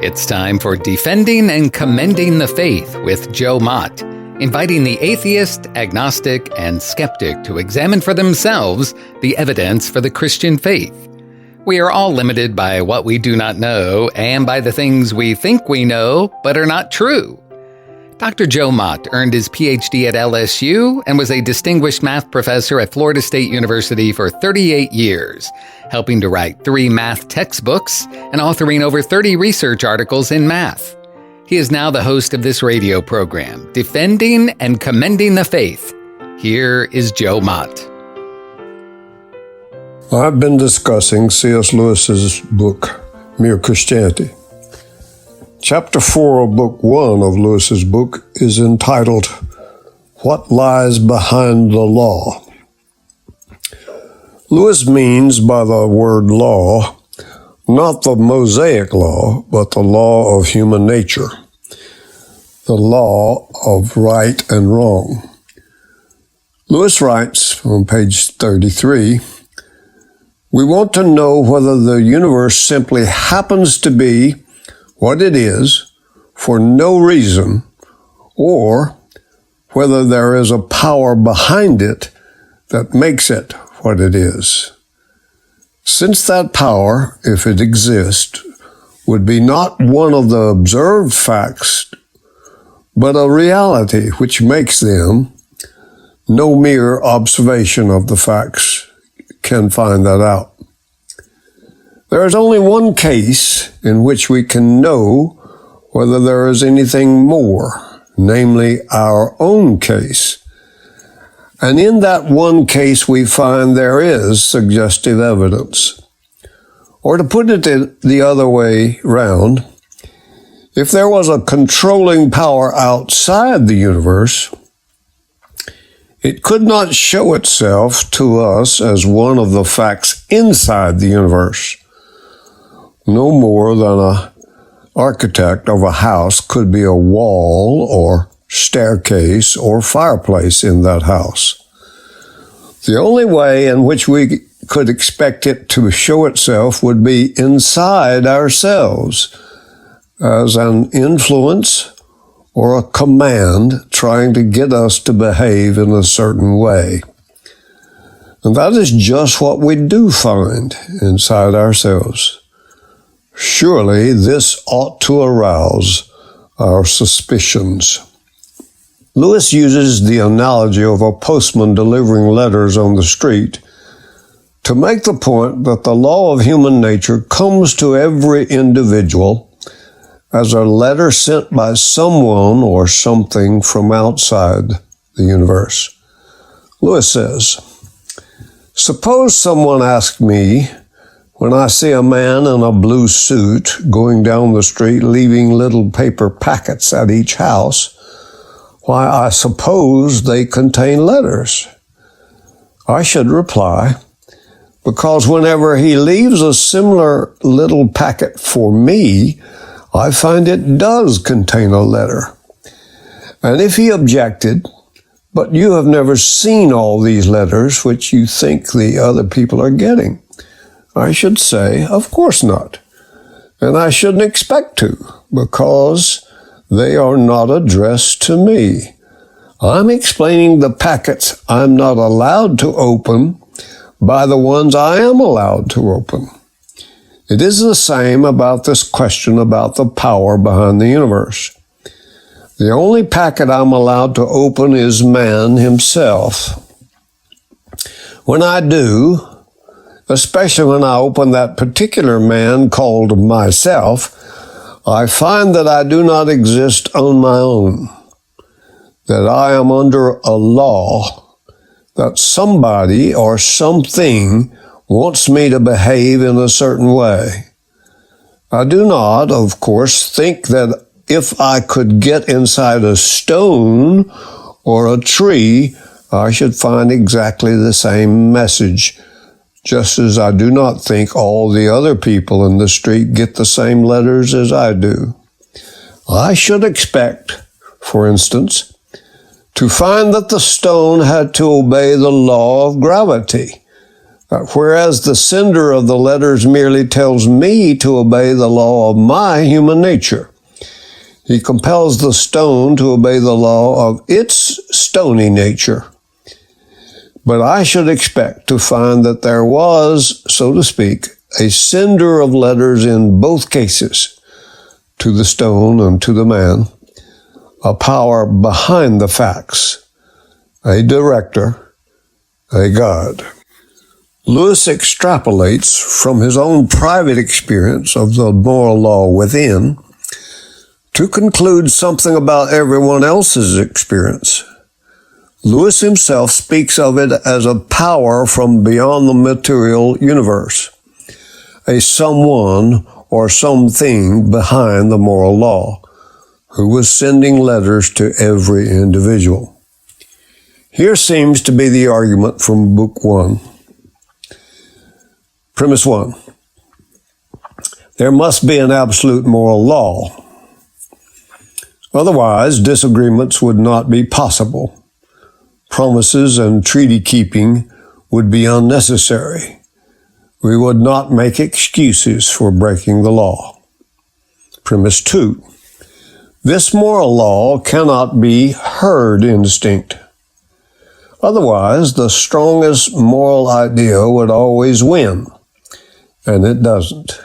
It's time for Defending and Commending the Faith with Joe Mott, inviting the atheist, agnostic, and skeptic to examine for themselves the evidence for the Christian faith. We are all limited by what we do not know and by the things we think we know but are not true. Dr. Joe Mott earned his PhD at LSU and was a distinguished math professor at Florida State University for 38 years, helping to write 3 math textbooks and authoring over 30 research articles in math. He is now the host of this radio program, Defending and Commending the Faith. Here is Joe Mott. I've been discussing C.S. Lewis's book, Mere Christianity. Chapter 4 of Book 1 of Lewis's book is entitled, What Lies Behind the Law? Lewis means by the word law, not the Mosaic law, but the law of human nature, the law of right and wrong. Lewis writes on page 33, we want to know whether the universe simply happens to be what it is for no reason, or whether there is a power behind it that makes it what it is. Since that power, if it exists, would be not one of the observed facts, but a reality which makes them, no mere observation of the facts can find that out. There is only one case in which we can know whether there is anything more, namely our own case. And in that one case we find there is suggestive evidence. Or to put it the other way round, if there was a controlling power outside the universe, it could not show itself to us as one of the facts inside the universe. No more than an architect of a house could be a wall or staircase or fireplace in that house. The only way in which we could expect it to show itself would be inside ourselves, as an influence or a command trying to get us to behave in a certain way. And that is just what we do find inside ourselves. Surely this ought to arouse our suspicions. Lewis uses the analogy of a postman delivering letters on the street to make the point that the law of human nature comes to every individual as a letter sent by someone or something from outside the universe. Lewis says, suppose someone asked me, when I see a man in a blue suit going down the street leaving little paper packets at each house, why I suppose they contain letters. I should reply, because whenever he leaves a similar little packet for me, I find it does contain a letter. And if he objected, but you have never seen all these letters which you think the other people are getting, I should say, of course not. And I shouldn't expect to, because they are not addressed to me. I'm explaining the packets I'm not allowed to open by the ones I am allowed to open. It is the same about this question about the power behind the universe. The only packet I'm allowed to open is man himself. When I do, especially when I open that particular man called myself, I find that I do not exist on my own, that I am under a law, that somebody or something wants me to behave in a certain way. I do not, of course, think that if I could get inside a stone or a tree, I should find exactly the same message, just as I do not think all the other people in the street get the same letters as I do. I should expect, for instance, to find that the stone had to obey the law of gravity, Whereas the sender of the letters merely tells me to obey the law of my human nature, he compels the stone to obey the law of its stony nature. But I should expect to find that there was, so to speak, a sender of letters in both cases, to the stone and to the man, a power behind the facts, a director, a God. Lewis extrapolates from his own private experience of the moral law within to conclude something about everyone else's experience. Lewis himself speaks of it as a power from beyond the material universe, a someone or something behind the moral law, who was sending letters to every individual. Here seems to be the argument from Book 1. Premise 1. There must be an absolute moral law. Otherwise, disagreements would not be possible. Promises and treaty keeping would be unnecessary. We would not make excuses for breaking the law. Premise 2. This moral law cannot be herd instinct. Otherwise, the strongest moral idea would always win, and it doesn't.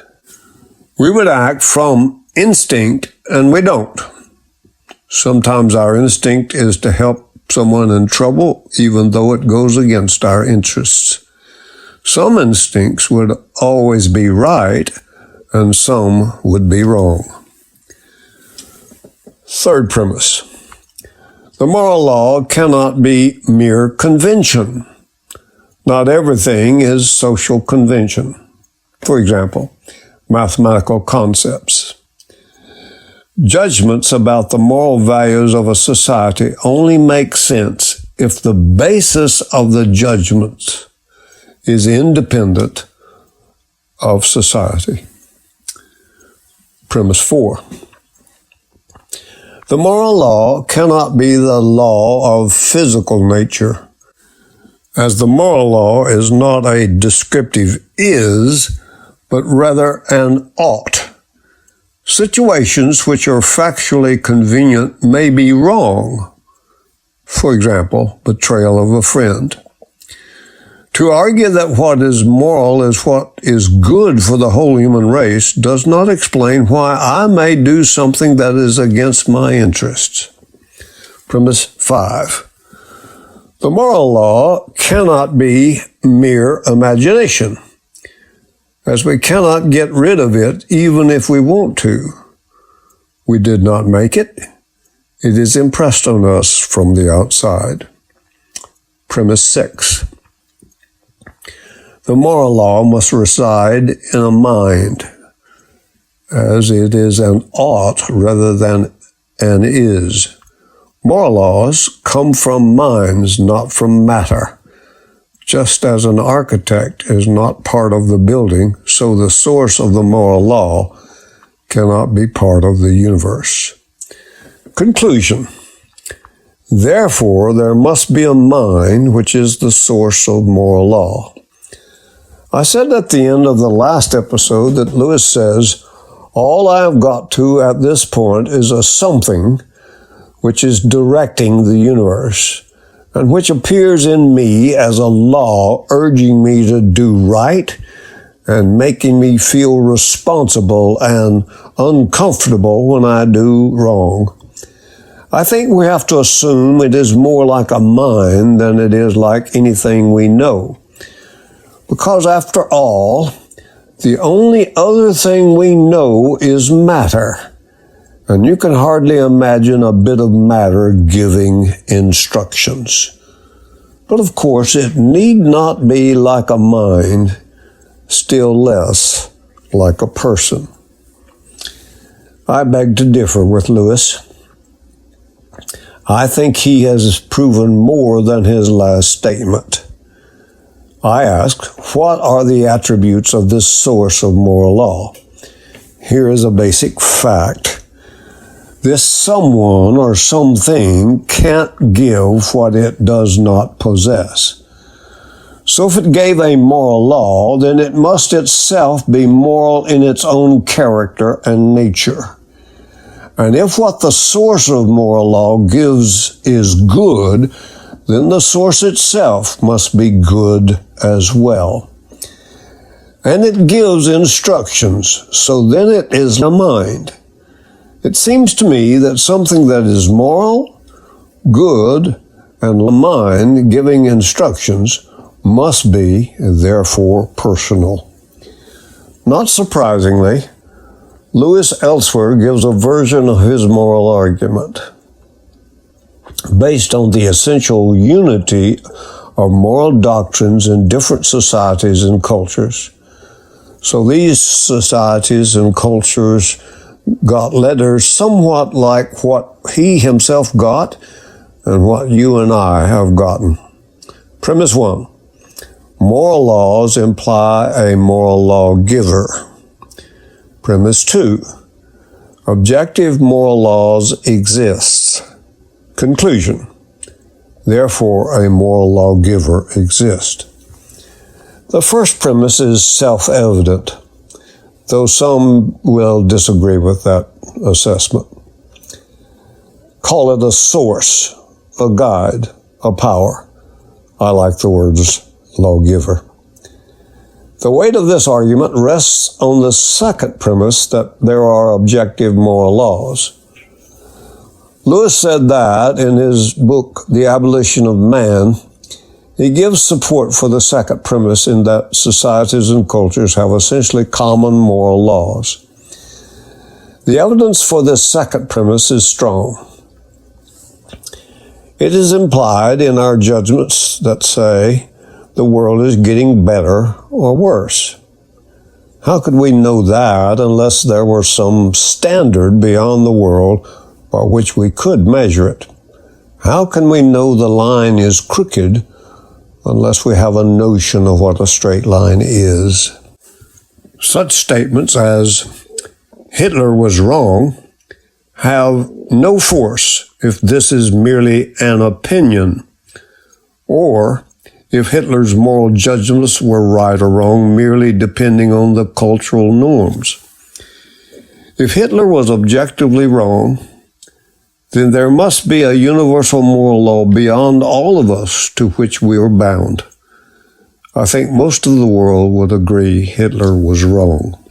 We would act from instinct, and we don't. Sometimes our instinct is to help someone in trouble, even though it goes against our interests. Some instincts would always be right, and some would be wrong. Third premise. The moral law cannot be mere convention. Not everything is social convention. For example, mathematical concepts. Judgments about the moral values of a society only make sense if the basis of the judgments is independent of society. Premise 4. The moral law cannot be the law of physical nature, as the moral law is not a descriptive is, but rather an ought. Situations which are factually convenient may be wrong. For example, betrayal of a friend. To argue that what is moral is what is good for the whole human race does not explain why I may do something that is against my interests. Premise 5. The moral law cannot be mere imagination, as we cannot get rid of it even if we want to. We did not make it. It is impressed on us from the outside. Premise 6. The moral law must reside in a mind, as it is an ought rather than an is. Moral laws come from minds, not from matter. Just as an architect is not part of the building, so the source of the moral law cannot be part of the universe. Conclusion. Therefore, there must be a mind which is the source of moral law. I said at the end of the last episode that Lewis says, all I have got to at this point is a something which is directing the universe, and which appears in me as a law urging me to do right and making me feel responsible and uncomfortable when I do wrong. I think we have to assume it is more like a mind than it is like anything we know. Because after all, the only other thing we know is matter. And you can hardly imagine a bit of matter giving instructions. But of course, it need not be like a mind, still less like a person. I beg to differ with Lewis. I think he has proven more than his last statement. I ask, what are the attributes of this source of moral law? Here is a basic fact. This someone or something can't give what it does not possess. So if it gave a moral law, then it must itself be moral in its own character and nature. And if what the source of moral law gives is good, then the source itself must be good as well. And it gives instructions, so then it is a mind. It seems to me that something that is moral, good, and a mind giving instructions must be, therefore, personal. Not surprisingly, Lewis elsewhere gives a version of his moral argument based on the essential unity of moral doctrines in different societies and cultures. So these societies and cultures got letters somewhat like what he himself got and what you and I have gotten. Premise 1. Moral laws imply a moral lawgiver. Premise 2. Objective moral laws exist. Conclusion. Therefore, a moral lawgiver exists. The first premise is self-evident, though some will disagree with that assessment. Call it a source, a guide, a power. I like the words lawgiver. The weight of this argument rests on the second premise that there are objective moral laws. Lewis said that in his book, The Abolition of Man. He gives support for the second premise in that societies and cultures have essentially common moral laws. The evidence for this second premise is strong. It is implied in our judgments that say the world is getting better or worse. How could we know that unless there were some standard beyond the world by which we could measure it? How can we know the line is crooked unless we have a notion of what a straight line is? Such statements as Hitler was wrong have no force if this is merely an opinion, or if Hitler's moral judgments were right or wrong merely depending on the cultural norms. If Hitler was objectively wrong, then there must be a universal moral law beyond all of us to which we are bound. I think most of the world would agree Hitler was wrong.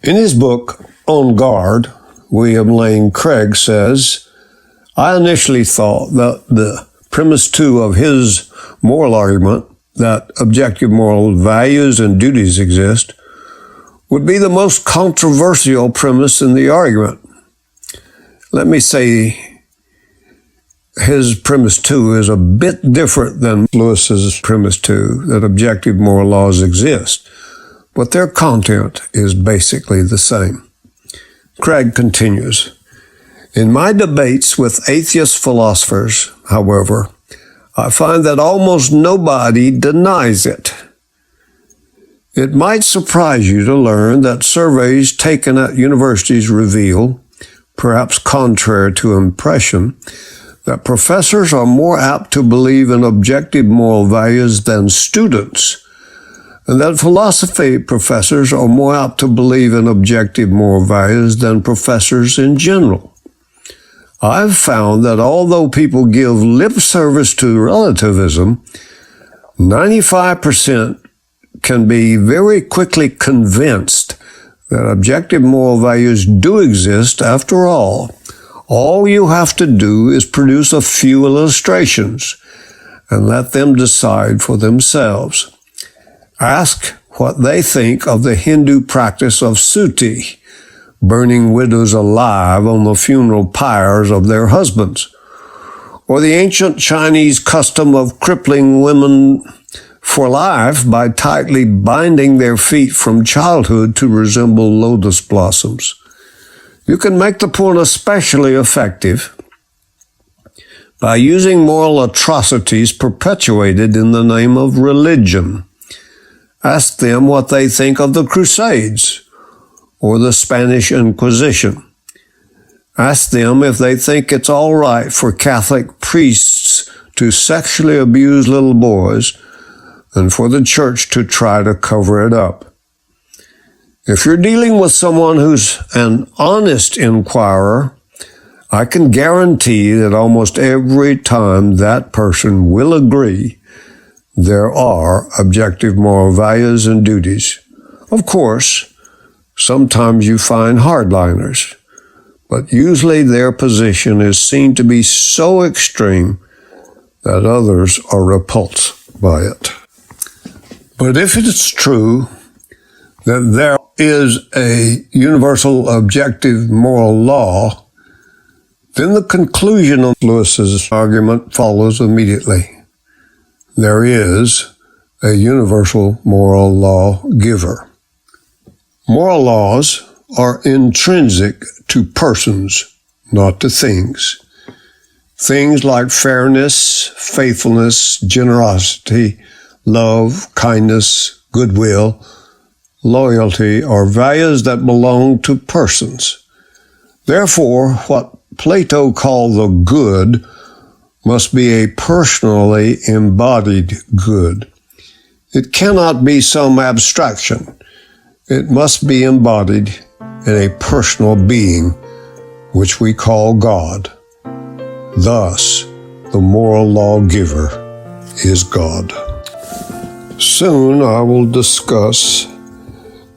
In his book, On Guard, William Lane Craig says, I initially thought that the premise 2 of his moral argument, that objective moral values and duties exist, would be the most controversial premise in the argument. Let me say his premise 2 is a bit different than Lewis's premise 2, that objective moral laws exist, but their content is basically the same. Craig continues, in my debates with atheist philosophers, however, I find that almost nobody denies it. It might surprise you to learn that surveys taken at universities reveal, perhaps contrary to impression, that professors are more apt to believe in objective moral values than students, and that philosophy professors are more apt to believe in objective moral values than professors in general. I've found that although people give lip service to relativism, 95% can be very quickly convinced that objective moral values do exist after all. All you have to do is produce a few illustrations and let them decide for themselves. Ask what they think of the Hindu practice of suttee, burning widows alive on the funeral pyres of their husbands, or the ancient Chinese custom of crippling women for life by tightly binding their feet from childhood to resemble lotus blossoms. You can make the point especially effective by using moral atrocities perpetuated in the name of religion. Ask them what they think of the Crusades or the Spanish Inquisition. Ask them if they think it's all right for Catholic priests to sexually abuse little boys and for the church to try to cover it up. If you're dealing with someone who's an honest inquirer, I can guarantee that almost every time that person will agree there are objective moral values and duties. Of course, sometimes you find hardliners, but usually their position is seen to be so extreme that others are repulsed by it. But if it's true that there is a universal objective moral law, then the conclusion of Lewis's argument follows immediately. There is a universal moral law giver. Moral laws are intrinsic to persons, not to things. Things like fairness, faithfulness, generosity, love, kindness, goodwill, loyalty are values that belong to persons. Therefore, what Plato called the good must be a personally embodied good. It cannot be some abstraction. It must be embodied in a personal being, which we call God. Thus, the moral lawgiver is God. Soon I will discuss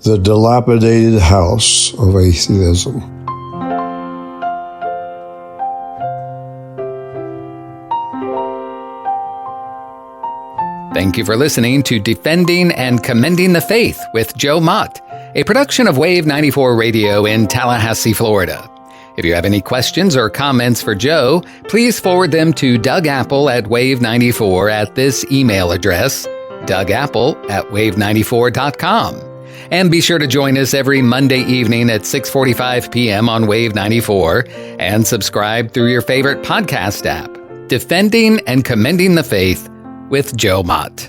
the dilapidated house of atheism. Thank you for listening to Defending and Commending the Faith with Joe Mott, a production of Wave 94 Radio in Tallahassee, Florida. If you have any questions or comments for Joe, please forward them to Doug Apple at Wave94 at this email address, dougapple@wave94.com. And be sure to join us every Monday evening at 6:45 p.m. on Wave 94 and subscribe through your favorite podcast app. Defending and Commending the Faith with Joe Mott.